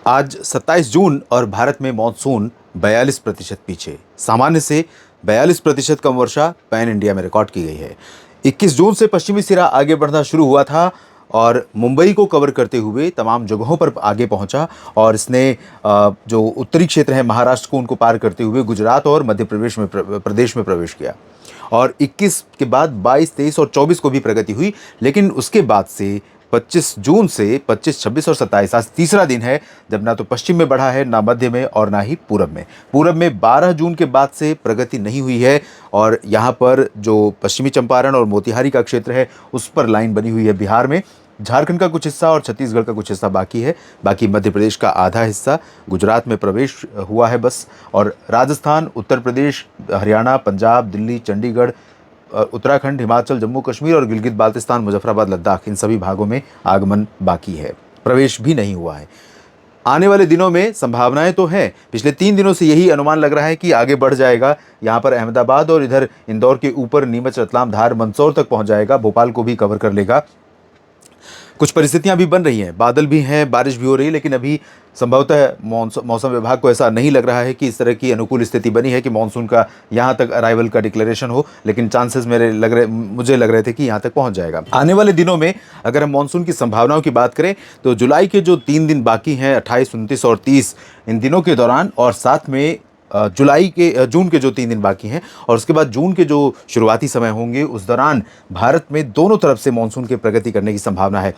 आज 27 जून और भारत में मॉनसून 42% पीछे। सामान्य से 42% कम वर्षा पैन इंडिया में रिकॉर्ड की गई है। 21 जून से पश्चिमी सिरा आगे बढ़ना शुरू हुआ था और मुंबई को कवर करते हुए तमाम जगहों पर आगे पहुंचा और इसने जो उत्तरी क्षेत्र है महाराष्ट्र को उनको पार करते हुए गुजरात और मध्य प्रदेश में प्रवेश किया। और 21 के बाद 22, 23 और 24 को भी प्रगति हुई, लेकिन उसके बाद से 25 जून से 25, 26 और 27 आज तीसरा दिन है जब ना तो पश्चिम में बढ़ा है, ना मध्य में और ना ही पूरब में। पूरब में 12 जून के बाद से प्रगति नहीं हुई है और यहाँ पर जो पश्चिमी चंपारण और मोतिहारी का क्षेत्र है उस पर लाइन बनी हुई है। बिहार में झारखंड का कुछ हिस्सा और छत्तीसगढ़ का कुछ हिस्सा बाकी है। बाकी मध्य प्रदेश का आधा हिस्सा, गुजरात में प्रवेश हुआ है बस, और राजस्थान, उत्तर प्रदेश, हरियाणा, पंजाब, दिल्ली, चंडीगढ़, उत्तराखंड, हिमाचल, जम्मू कश्मीर और गिलगित बाल्तिस्तान, मुजफ्फराबाद, लद्दाख, इन सभी भागों में आगमन बाकी है, प्रवेश भी नहीं हुआ है। आने वाले दिनों में संभावनाएं तो हैं। पिछले 3 दिनों से यही अनुमान लग रहा है कि आगे बढ़ जाएगा। यहाँ पर अहमदाबाद और इधर इंदौर के ऊपर नीमच, रतलाम, धार, मंदसौर तक पहुँच जाएगा, भोपाल को भी कवर कर लेगा। कुछ परिस्थितियां भी बन रही हैं, बादल भी हैं, बारिश भी हो रही है, लेकिन अभी संभवतः मौसम विभाग को ऐसा नहीं लग रहा है कि इस तरह की अनुकूल स्थिति बनी है कि मानसून का यहाँ तक अराइवल का डिक्लेरेशन हो, लेकिन चांसेस मुझे लग रहे थे कि यहाँ तक पहुँच जाएगा। आने वाले दिनों में अगर हम मानसून की संभावनाओं की बात करें तो जुलाई के जो 3 दिन बाकी हैं, 28, 29 और 30, इन दिनों के दौरान, और साथ में जून के जो 3 दिन बाकी हैं और उसके बाद जून के जो शुरुआती समय होंगे, उस दौरान भारत में दोनों तरफ से मानसून की प्रगति करने की संभावना है।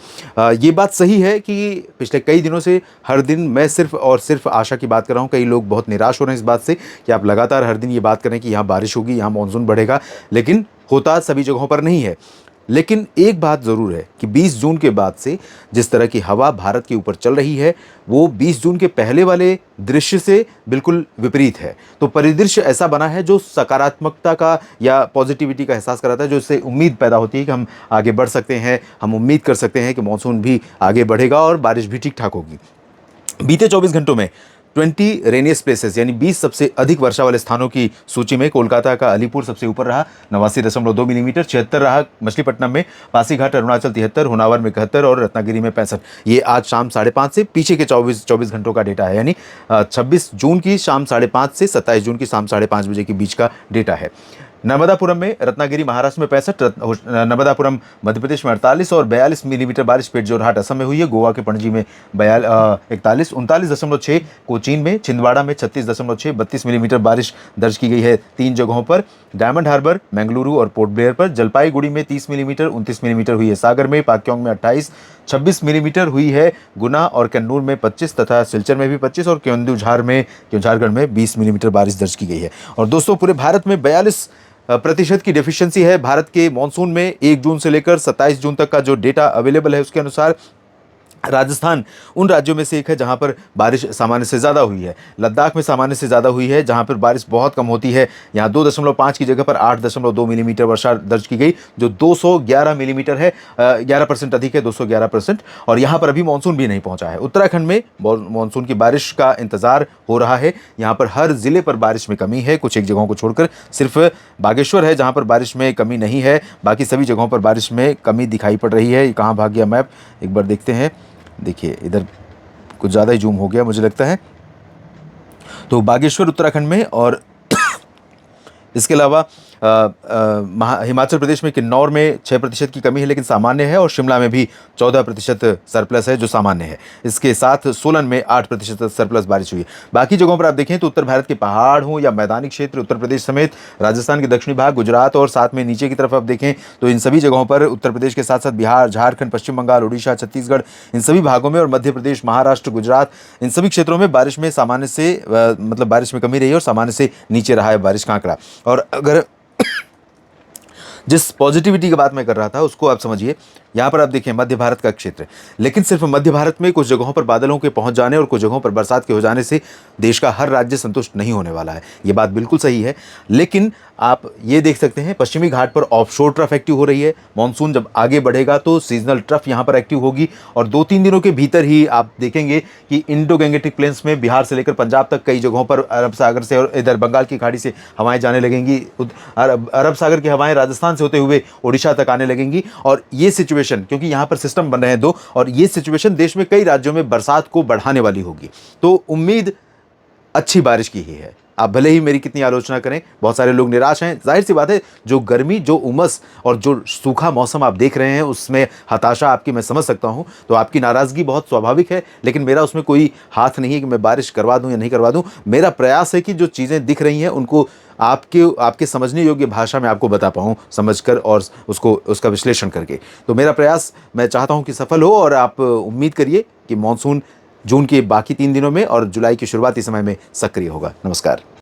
ये बात सही है कि पिछले कई दिनों से हर दिन मैं सिर्फ और सिर्फ आशा की बात कर रहा हूँ। कई लोग बहुत निराश हो रहे हैं इस बात से कि आप लगातार हर दिन ये बात करें कि यहाँ बारिश होगी, यहाँ मानसून बढ़ेगा, लेकिन होता सभी जगहों पर नहीं है। लेकिन एक बात ज़रूर है कि 20 जून के बाद से जिस तरह की हवा भारत के ऊपर चल रही है वो 20 जून के पहले वाले दृश्य से बिल्कुल विपरीत है। तो परिदृश्य ऐसा बना है जो सकारात्मकता का या पॉजिटिविटी का एहसास कराता है, जो इससे उम्मीद पैदा होती है कि हम आगे बढ़ सकते हैं, हम उम्मीद कर सकते हैं कि मानसून भी आगे बढ़ेगा और बारिश भी ठीक ठाक होगी। बीते 24 घंटों में 20 रेनियस प्लेसेस यानी 20 सबसे अधिक वर्षा वाले स्थानों की सूची में कोलकाता का अलीपुर सबसे ऊपर रहा, 89.2 मिलीमीटर। 76 रहा मछलीपट्टनम में, पासीघाट अरुणाचल 73, होनावर में 71 और रत्नागिरी में 65। ये आज शाम 5:30 से पीछे के 24 घंटों का डेटा है, यानी 26 जून की शाम 5:30 से 27 जून की शाम 5:30 बजे के बीच का डेटा है। नर्मदापुरम में, रत्नागिरी महाराष्ट्र में 65, नर्मदापुरम मध्य प्रदेश में 48 और 42 मिलीमीटर बारिश पेटजोरहाट असम में हुई है। गोवा के पणजी में 41, 39.6 कोचीन में, छिंदवाड़ा में 36.6, 32 मिलीमीटर बारिश दर्ज की गई है 3 जगहों पर। डायमंड हार्बर, बेंगलुरु और पोर्ट ब्लेयर पर। जलपाईगुड़ी में 30 मिलीमीटर, 29 मिलीमीटर हुई है सागर में, पाक्योंग में 28, 26 मिलीमीटर हुई है गुना और कन्नूर में 25 तथा सिलचर में भी 25 और क्योंझारगढ़ में 20 मिलीमीटर बारिश दर्ज की गई है। और दोस्तों, पूरे भारत में 42% की डेफिशिएंसी है। भारत के मानसून में 1 जून से लेकर 27 जून तक का जो डेटा अवेलेबल है उसके अनुसार राजस्थान उन राज्यों में से एक है जहां पर बारिश सामान्य से ज़्यादा हुई है। लद्दाख में सामान्य से ज़्यादा हुई है, जहां पर बारिश बहुत कम होती है। यहाँ 2.5 की जगह पर 8.2 मिलीमीटर वर्षा दर्ज की गई, जो 211 मिलीमीटर है, 11% अधिक है, 211%। और यहाँ पर अभी मानसून भी नहीं पहुँचा है। उत्तराखंड में मानसून की बारिश का इंतज़ार हो रहा है। यहाँ पर हर ज़िले पर बारिश में कमी है, कुछ एक जगहों को छोड़कर सिर्फ बागेश्वर है जहाँ पर बारिश में कमी नहीं है, बाकी सभी जगहों पर बारिश में कमी दिखाई पड़ रही है। ये कहाँ भाग गया मैप, एक बार देखते हैं। देखिए, इधर कुछ ज़्यादा ही जूम हो गया मुझे लगता है। तो बागेश्वर उत्तराखंड में, और इसके अलावा हिमाचल प्रदेश में किन्नौर में 6% की कमी है लेकिन सामान्य है, और शिमला में भी 14% सरप्लस है जो सामान्य है। इसके साथ सोलन में 8% सरप्लस बारिश हुई है। बाकी जगहों पर आप देखें तो उत्तर भारत के पहाड़ हों या मैदानी क्षेत्र, उत्तर प्रदेश समेत राजस्थान के दक्षिणी भाग, गुजरात और साथ में नीचे की तरफ आप देखें तो इन सभी जगहों पर, उत्तर प्रदेश के साथ साथ बिहार, झारखंड, पश्चिम बंगाल, उड़ीसा, छत्तीसगढ़, इन सभी भागों में, और मध्य प्रदेश, महाराष्ट्र, गुजरात, इन सभी क्षेत्रों में बारिश में सामान्य से मतलब बारिश में कमी रही है और सामान्य से नीचे रहा है बारिश का आंकड़ा। और अगर जिस पॉजिटिविटी की बात मैं कर रहा था उसको आप समझिए, यहाँ पर आप देखें मध्य भारत का क्षेत्र, लेकिन सिर्फ मध्य भारत में कुछ जगहों पर बादलों के पहुंच जाने और कुछ जगहों पर बरसात के हो जाने से देश का हर राज्य संतुष्ट नहीं होने वाला है। ये बात बिल्कुल सही है, लेकिन आप ये देख सकते हैं पश्चिमी घाट पर ऑफशोर ट्रफ एक्टिव हो रही है। मानसून जब आगे बढ़ेगा तो सीजनल ट्रफ यहाँ पर एक्टिव होगी, और 2-3 दिनों के भीतर ही आप देखेंगे कि इंडो गैंगेटिक प्लेन्स में बिहार से लेकर पंजाब तक कई जगहों पर अरब सागर से और इधर बंगाल की खाड़ी से हवाएं जाने लगेंगी। अरब सागर की हवाएं राजस्थान से होते हुए उड़ीसा तक आने लगेंगी, और ये सिचुएशन सिचुएशन, क्योंकि यहाँ पर सिस्टम बन रहे हैं दो, और ये सिचुएशन देश में कई राज्यों में बरसात को बढ़ाने वाली होगी। तो उम्मीद अच्छी बारिश की ही है। आप भले ही मेरी कितनी आलोचना करें, बहुत सारे लोग निराश हैं। जाहिर सी बात है, जो गर्मी, जो उमस और जो सूखा मौसम आप देख रहे हैं, उसमें हताशा आपकी मैं समझ सकता हूं। तो आपकी नाराज़गी बहुत स्वाभाविक है, लेकिन मेरा उसमें कोई हाथ नहीं है कि मैं बारिश करवा दूं या नहीं करवा दूं। मेरा प्रयास है कि जो चीज़ें दिख रही हैं उनको आपके समझने योग्य भाषा में आपको बता पाऊँ, समझकर और उसका विश्लेषण करके। तो मेरा प्रयास, मैं चाहता हूँ कि सफल हो, और आप उम्मीद करिए कि मानसून जून के बाकी 3 दिनों में और जुलाई के शुरुआती समय में सक्रिय होगा। नमस्कार।